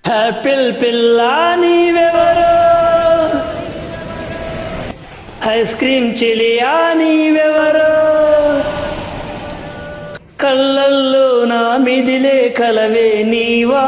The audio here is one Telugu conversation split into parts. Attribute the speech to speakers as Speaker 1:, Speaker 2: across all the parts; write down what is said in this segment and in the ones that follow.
Speaker 1: యాపిల్ పిల్ల నీవెవరో, ఐస్ క్రీమ్ చెలియా నీవెవరో, కళ్ళల్లో నా మిదిలే కలవే నీవా.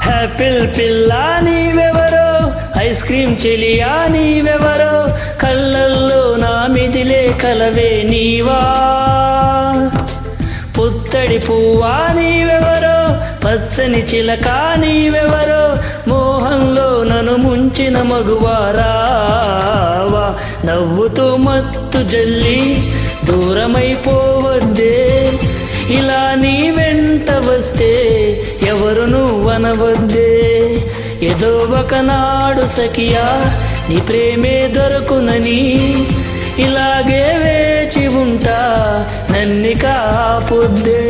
Speaker 1: యాపిల్ పిల్ల నీవెవరో, ఐస్ క్రీమ్ చెలియా నీవెవరో, కళ్ళల్లో నా మిదిలే కలవే నీవా. పుత్తడి పువ్వా నీవెవరో, పచ్చని చిలక నీవెవరో, మోహంలో నన్ను ముంచిన మగువారావా. నవ్వుతూ మత్తు జల్లి దూరమైపోవద్దే, ఇలా నీ వెంట వస్తే ఎవరు నువ్వనవద్దే. ఏదో ఒకనాడు సఖియా నీ ప్రేమే దొరకునని, ఇలాగే వేచి ఉంటా నన్నిక ఆపొద్దే.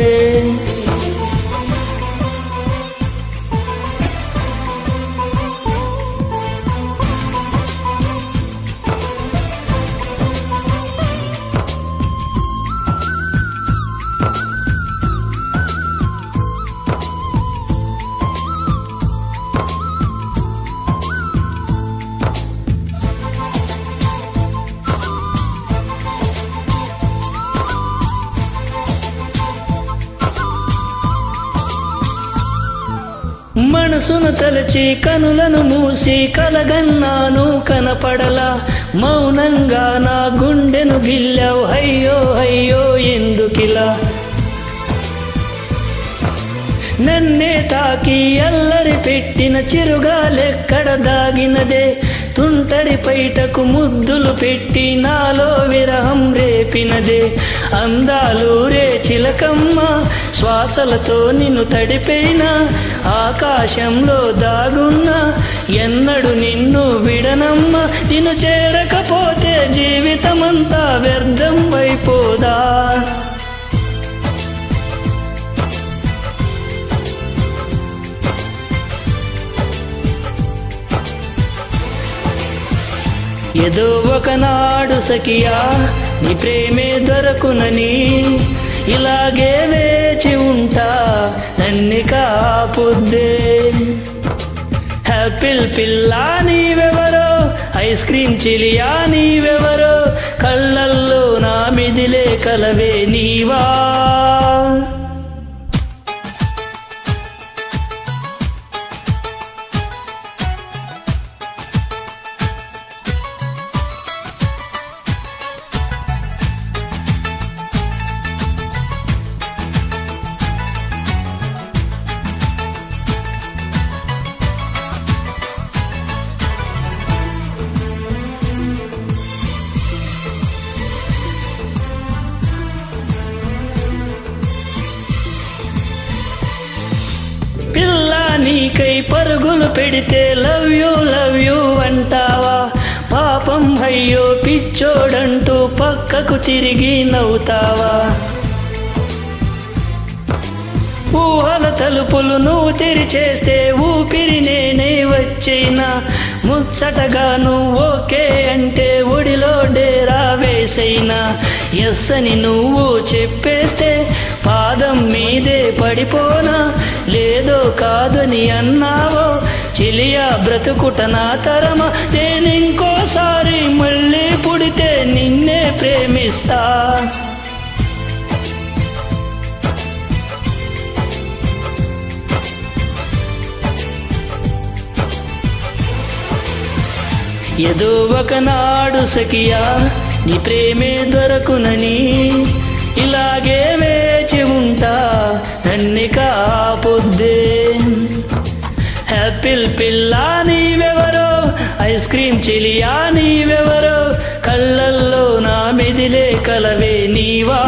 Speaker 1: మనసును తలచి కనులను మూసి కలగన్నాను కనపడలా, మౌనంగా నా గుండెను గిల్లావు అయ్యో అయ్యో ఎందుకిలా. నన్నే తాకి అల్లరి పెట్టిన చిరుగాలెక్కడ దాగినదే, తుంటరి పైటకు ముద్దులు పెట్టి నాలో విరహం రేపినదే. అందాలు రే చిలకమ్మ శ్వాసలతో నిన్ను తడిపైన, ఆకాశంలో దాగున్న ఎన్నడు నిన్ను విడనమ్మ. నిన్ను చేరకపోతే జీవితమంతా వ్యర్థం అయిపోదా. ఏదో ఒకనాడు సఖియా నీ ప్రేమే దొరకునని, ఇలాగే వేచి ఉంటా నన్నిక ఆపొద్దే. యాపిల్ పిల్ల నీవెవరో, ఐస్ క్రీమ్ చెలియా నీవెవరో, కళ్ళల్లో నా మిదిలే కలవే నీవా. పిల్ల నీకై పరుగులు పెడితే లవ్ యూ అంటావా. పాపం అయ్యో పిచ్చోడంటూ పక్కకు తిరిగి నవ్వుతావా. ఊహల తలుపులు నువ్వు తెరిచేస్తే ఊపిరి నేనే వచ్చేనా. ముచ్చటగా నువ్వు ఓకే అంటే ఒడిలో డేరా వేసైనా. ఎస్ అని నువ్వు చెప్పేస్తే పాదం మీదే పడిపోనా. లేదో కాదని అన్నావో చెలియా బ్రతుకుట నా తరమ. నేనింకోసారి మళ్ళీ పుడితే నిన్నే ప్రేమిస్తా. ఏదో ఒకనాడు సఖియా నీ ప్రేమే దొరకునని, ఇలాగే వేచి ఉంటా నన్నిక ఆపొద్దే. యాపిల్ పిల్ల నీవెవరో, ఐస్ క్రీమ్ చెలియా నీవెవరో, కళ్ళల్లో నా మిదిలే కలవే నీవా.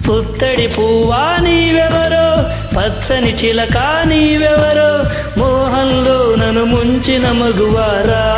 Speaker 1: పుత్తడి పువ్వా నీవెవరో, పచ్చని చిలక నీవెవరో, మోహంలో నన్ను ముంచి పూచిన మగువారావా.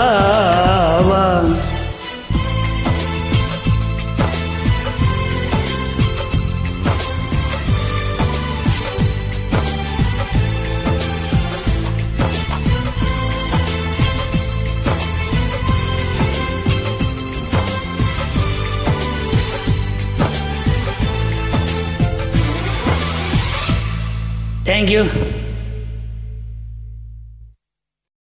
Speaker 1: Thank you.